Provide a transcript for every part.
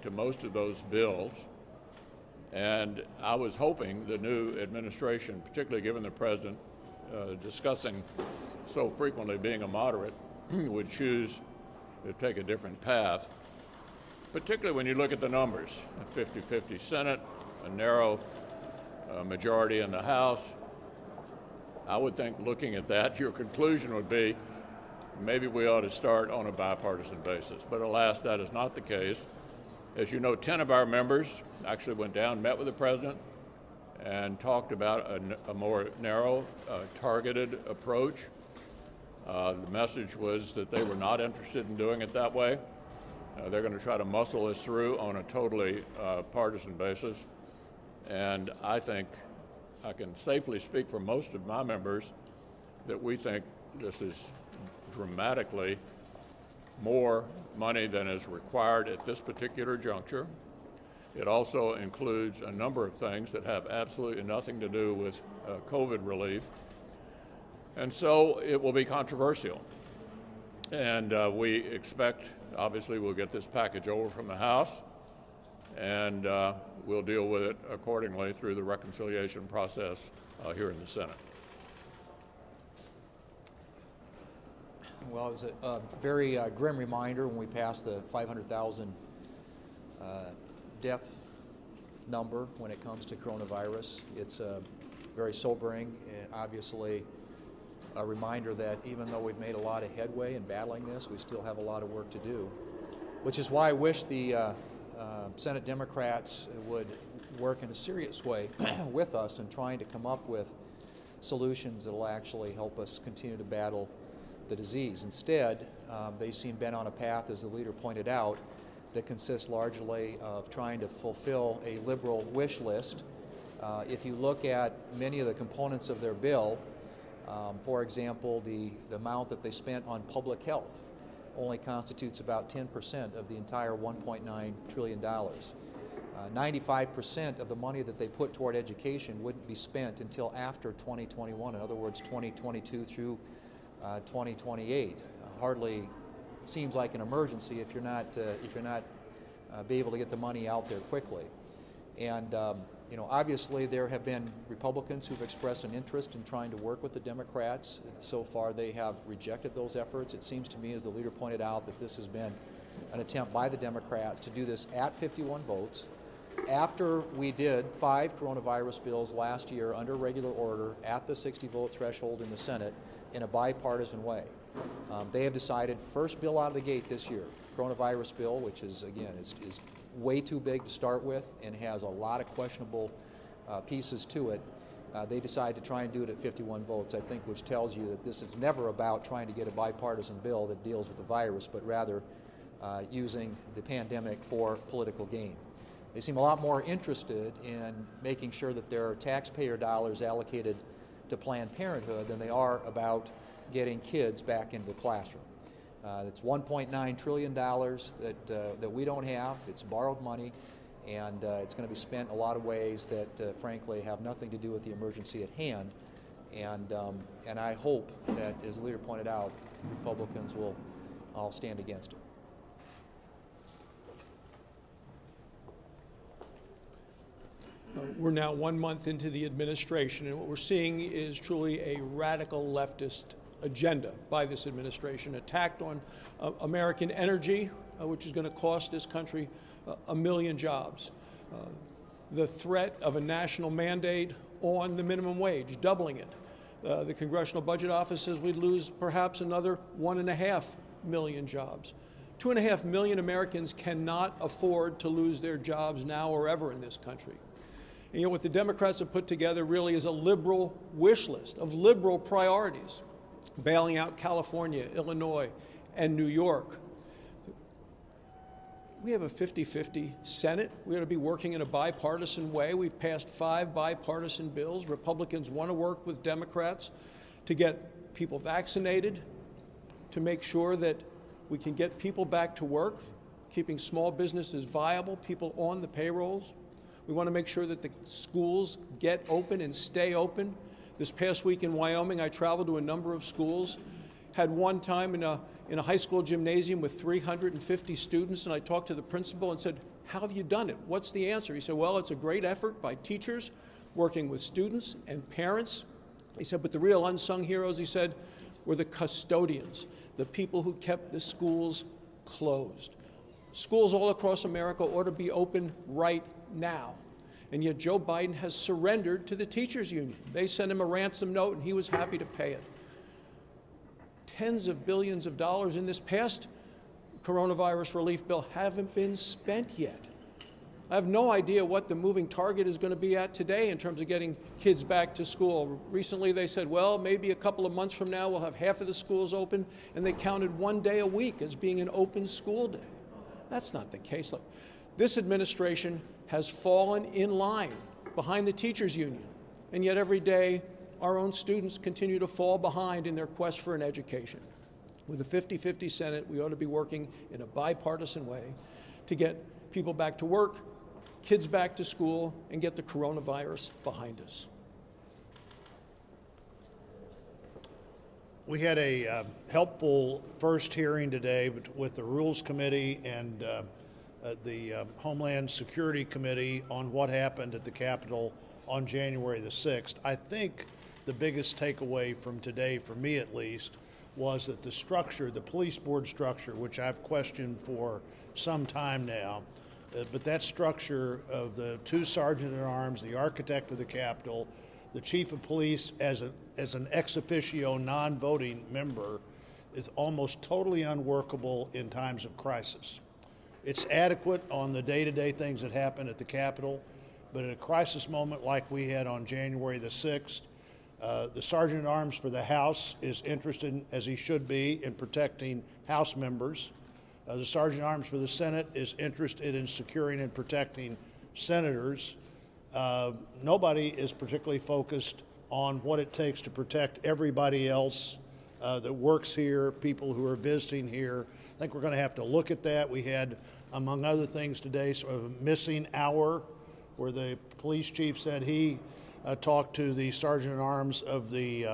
to most of those bills. And I was hoping the new administration, particularly given the president discussing so frequently being a moderate, would choose to take a different path, particularly when you look at the numbers. A 50-50 Senate, a narrow majority in the House. I would think, looking at that, your conclusion would be maybe we ought to start on a bipartisan basis. But alas, that is not the case. As you know, 10 of our members actually went down, met with the president, and talked about a more narrow, targeted approach. The message was that they were not interested in doing it that way. They're going to try to muscle us through on a totally partisan basis. And I think I can safely speak for most of my members that we think this is dramatically more money than is required at this particular juncture. It also includes a number of things that have absolutely nothing to do with COVID relief. And so it will be controversial. And we expect, obviously, we'll get this package over from the House, and we'll deal with it accordingly through the reconciliation process here in the Senate. Well, it was a very grim reminder when we passed the 500,000 death number when it comes to coronavirus. It's very sobering, and obviously a reminder that even though we've made a lot of headway in battling this, we still have a lot of work to do, which is why I wish the Senate Democrats would work in a serious way with us in trying to come up with solutions that will actually help us continue to battle the disease. Instead, they seem bent on a path, as the leader pointed out, that consists largely of trying to fulfill a liberal wish list. If you look at many of the components of their bill, for example, the amount that they spent on public health only constitutes about 10% of the entire $1.9 trillion. 95% of the money that they put toward education wouldn't be spent until after 2021, in other words, 2022 through 2028. Hardly seems like an emergency if you're not be able to get the money out there quickly. And obviously there have been Republicans who've expressed an interest in trying to work with the Democrats. So far they have rejected those efforts. It seems to me, as the leader pointed out, that this has been an attempt by the Democrats to do this at 51 votes. After we did 5 coronavirus bills last year under regular order at the 60-vote threshold in the Senate in a bipartisan way. They have decided, first bill out of the gate this year, coronavirus bill, which is, again, is way too big to start with and has a lot of questionable pieces to it. They decided to try and do it at 51 votes, I think, which tells you that this is never about trying to get a bipartisan bill that deals with the virus, but rather using the pandemic for political gain. They seem a lot more interested in making sure that there are taxpayer dollars allocated to Planned Parenthood than they are about getting kids back into the classroom. It's $1.9 trillion that we don't have. It's borrowed money, and it's going to be spent in a lot of ways that, frankly, have nothing to do with the emergency at hand. And I hope that, as the leader pointed out, Republicans will all stand against it. We're now 1 month into the administration, and what we're seeing is truly a radical leftist agenda by this administration, attacked on American energy, which is going to cost this country 1 million jobs. The threat of a national mandate on the minimum wage, doubling it. The Congressional Budget Office says we'd lose perhaps another 1.5 million jobs. 2.5 million Americans cannot afford to lose their jobs now or ever in this country. And what the Democrats have put together really is a liberal wish list of liberal priorities, bailing out California, Illinois, and New York. We have a 50-50 Senate. We ought to be working in a bipartisan way. We've passed 5 bipartisan bills. Republicans want to work with Democrats to get people vaccinated, to make sure that we can get people back to work, keeping small businesses viable, people on the payrolls. We want to make sure that the schools get open and stay open. This past week in Wyoming, I traveled to a number of schools, had one time in a high school gymnasium with 350 students, and I talked to the principal and said, how have you done it? What's the answer? He said, well, it's a great effort by teachers working with students and parents. He said, but the real unsung heroes, he said, were the custodians, the people who kept the schools closed. Schools all across America ought to be open right now. And yet Joe Biden has surrendered to the teachers union. They sent him a ransom note and he was happy to pay it. Tens of billions of dollars in this past coronavirus relief bill haven't been spent yet. I have no idea what the moving target is going to be at today in terms of getting kids back to school. Recently they said, well, maybe a couple of months from now we'll have half of the schools open, and they counted one day a week as being an open school day. That's not the case. Look, this administration has fallen in line behind the teachers union, and yet every day our own students continue to fall behind in their quest for an education. With a 50-50 Senate, we ought to be working in a bipartisan way to get people back to work, kids back to school, and get the coronavirus behind us. We had a helpful first hearing today with the Rules Committee and the Homeland Security Committee on what happened at the Capitol on January the 6th. I think the biggest takeaway from today, for me at least, was that the structure, the police board structure, which I've questioned for some time now, but that structure of the two sergeant-at-arms, the architect of the Capitol, the chief of police as an ex officio non-voting member is almost totally unworkable in times of crisis. It's adequate on the day-to-day things that happen at the Capitol, but at a crisis moment like we had on January the 6th, the Sergeant-at-Arms for the House is interested, as he should be, in protecting House members. The Sergeant-at-Arms for the Senate is interested in securing and protecting senators. Nobody is particularly focused on what it takes to protect everybody else that works here, people who are visiting here. I think we're going to have to look at that. We had, among other things today, sort of a missing hour where the police chief said he talked to the Sergeant-at-Arms of the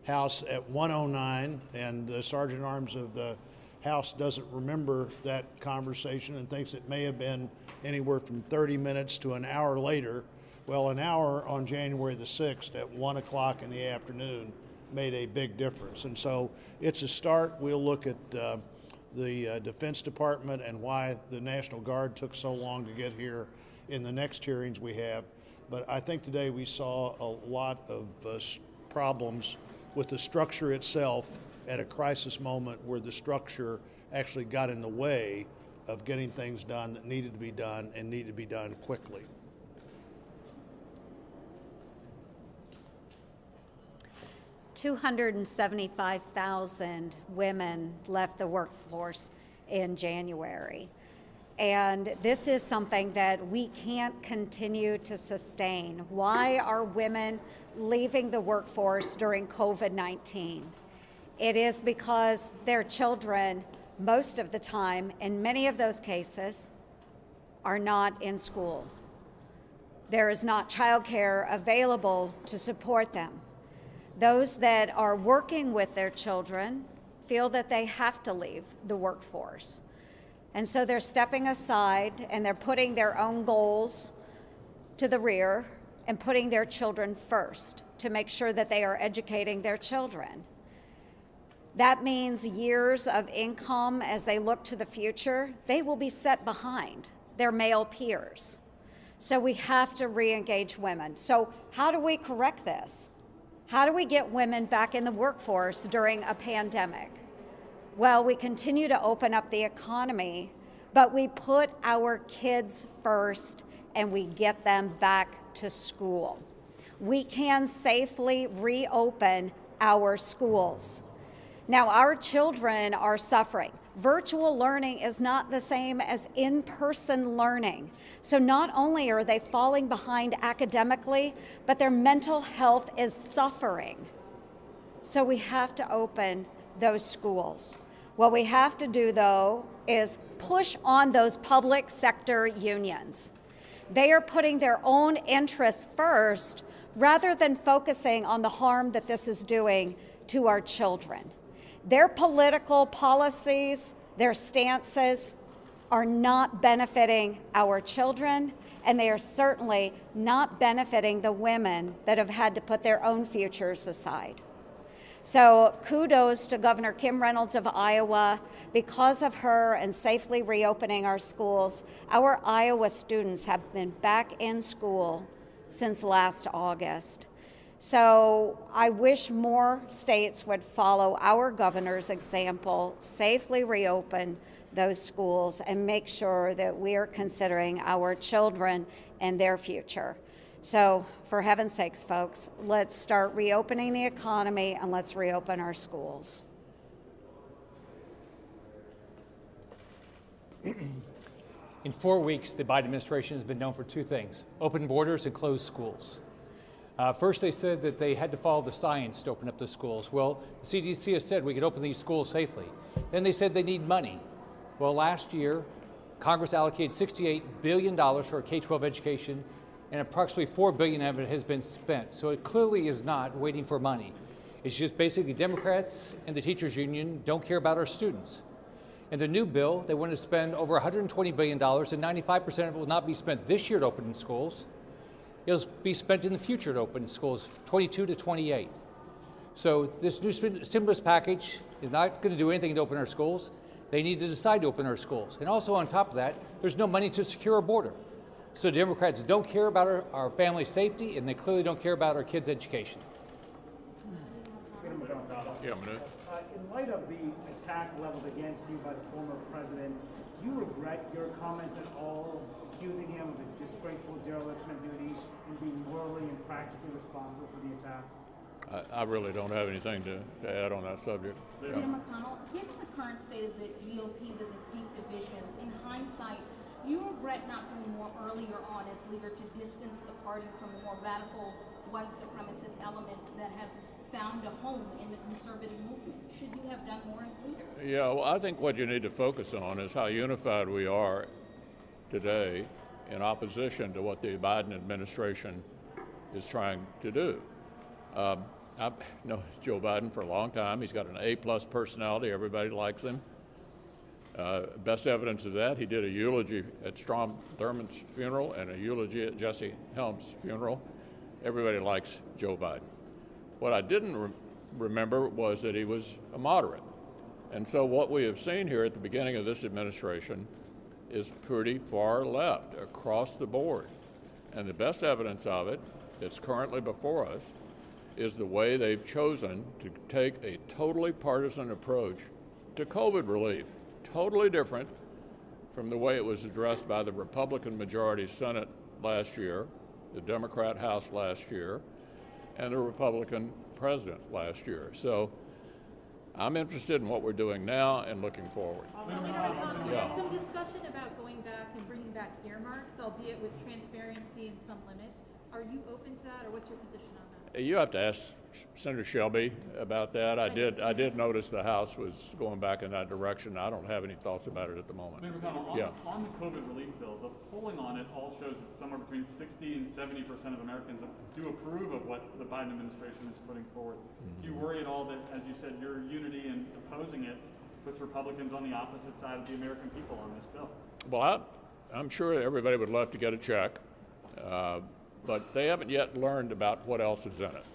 House at 1:09, and the Sergeant-at-Arms of the House doesn't remember that conversation and thinks it may have been anywhere from 30 minutes to an hour later. Well, an hour on January the 6th at 1 o'clock in the afternoon made a big difference. And so it's a start. We'll look at the Defense Department and why the National Guard took so long to get here in the next hearings we have. But I think today we saw a lot of problems with the structure itself at a crisis moment where the structure actually got in the way of getting things done that needed to be done and needed to be done quickly. $275,000 women left the workforce in January. And this is something that we can't continue to sustain. Why are women leaving the workforce during COVID-19? It is because their children, most of the time, in many of those cases, are not in school. There is not childcare available to support them. Those that are working with their children feel that they have to leave the workforce. And so they're stepping aside and they're putting their own goals to the rear and putting their children first to make sure that they are educating their children. That means years of income as they look to the future, they will be set behind their male peers. So we have to re-engage women. So how do we correct this? How do we get women back in the workforce during a pandemic? Well, we continue to open up the economy, but we put our kids first and we get them back to school. We can safely reopen our schools. Now, our children are suffering. Virtual learning is not the same as in-person learning. So not only are they falling behind academically, but their mental health is suffering. So we have to open those schools. What we have to do, though, is push on those public sector unions. They are putting their own interests first rather than focusing on the harm that this is doing to our children. Their political policies, their stances are not benefiting our children, and they are certainly not benefiting the women that have had to put their own futures aside. So kudos to Governor Kim Reynolds of Iowa. Because of her and safely reopening our schools, our Iowa students have been back in school since last August. So I wish more states would follow our governor's example, safely reopen those schools and make sure that we are considering our children and their future. So for heaven's sakes, folks, let's start reopening the economy and let's reopen our schools. In 4 weeks, the Biden administration has been known for two things: open borders and closed schools. First, they said that they had to follow the science to open up the schools. Well, the CDC has said we could open these schools safely. Then they said they need money. Well, last year, Congress allocated $68 billion for K-12 education, and approximately $4 billion of it has been spent. So it clearly is not waiting for money. It's just basically Democrats and the teachers union don't care about our students. In the new bill, they want to spend over $120 billion, and 95% of it will not be spent this year to open schools. It'll be spent in the future to open schools, 22 to 28. So this new stimulus package is not going to do anything to open our schools. They need to decide to open our schools. And also on top of that, there's no money to secure our border. So Democrats don't care about our family safety, and they clearly don't care about our kids' education. Yeah, Manu. In light of the attack leveled against you by the former president, do you regret your comments at all, accusing him of a disgraceful dereliction of duty and being morally and practically responsible for the attack? I really don't have anything to add on that subject. Leader McConnell, given the current state of the GOP with its deep divisions, in hindsight, do you regret not doing more earlier on as leader to distance the party from the more radical white supremacist elements that have found a home in the conservative movement? Should you have done more as leader? Yeah, well, I think what you need to focus on is how unified we are today in opposition to what the Biden administration is trying to do. I've known Joe Biden for a long time. He's got an A-plus personality. Everybody likes him. Best evidence of that, he did a eulogy at Strom Thurmond's funeral and a eulogy at Jesse Helms' funeral. Everybody likes Joe Biden. What I didn't remember was that he was a moderate. And so what we have seen here at the beginning of this administration is pretty far left across the board. And the best evidence of it that's currently before us is the way they've chosen to take a totally partisan approach to COVID relief. Totally different from the way it was addressed by the Republican majority Senate last year, the Democrat House last year, and the Republican president last year. So I'm interested in what we're doing now and looking forward. There's some discussion about going back and bringing back earmarks, albeit with transparency and some limits. Are you open to that, or what's your position on that? You have to ask Senator Shelby about that. I did notice the House was going back in that direction. I don't have any thoughts about it at the moment. Senator McConnell, on the COVID relief bill, the polling on it all shows that somewhere between 60 and 70% of Americans do approve of what the Biden administration is putting forward. Do you worry at all that, as you said, your unity in opposing it puts Republicans on the opposite side of the American people on this bill? Well, I'm sure everybody would love to get a check, but they haven't yet learned about what else is in it.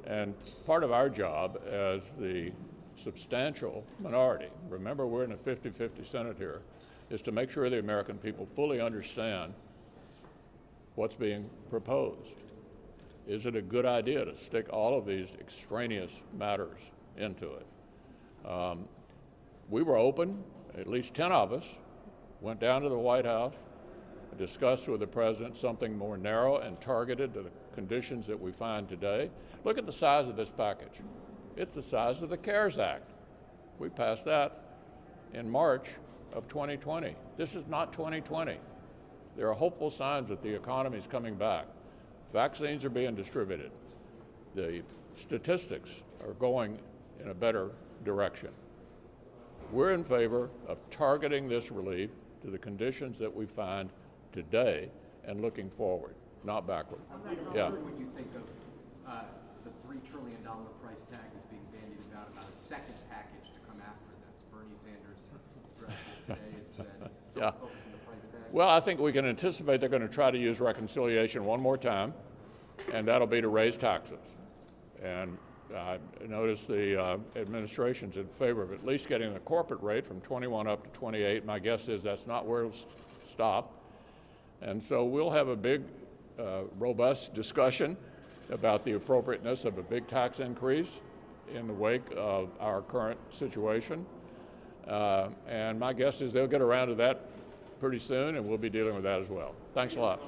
And part of our job as the substantial minority, remember we're in a 50-50 Senate here, is to make sure the American people fully understand what's being proposed. Is it a good idea to stick all of these extraneous matters into it? We were open, at least 10 of us, went down to the White House, discussed with the president something more narrow and targeted to the conditions that we find today. Look at the size of this package. It's the size of the CARES Act. We passed that in March of 2020. This is not 2020. There are hopeful signs that the economy is coming back. Vaccines are being distributed. The statistics are going in a better direction. We're in favor of targeting this relief to the conditions that we find today and looking forward, not backward. Yeah. When you think of the $3 trillion price tag that's being bandied about a second package today and said, Yeah. don't focus on the price tag? Well, I think we can anticipate they're going to try to use reconciliation one more time, and that'll be to raise taxes. And I notice the administration's in favor of at least getting the corporate rate from 21 up to 28. My guess is that's not where it'll stop. And so we'll have a big, robust discussion about the appropriateness of a big tax increase in the wake of our current situation. And my guess is they'll get around to that pretty soon, and we'll be dealing with that as well. Thanks a lot.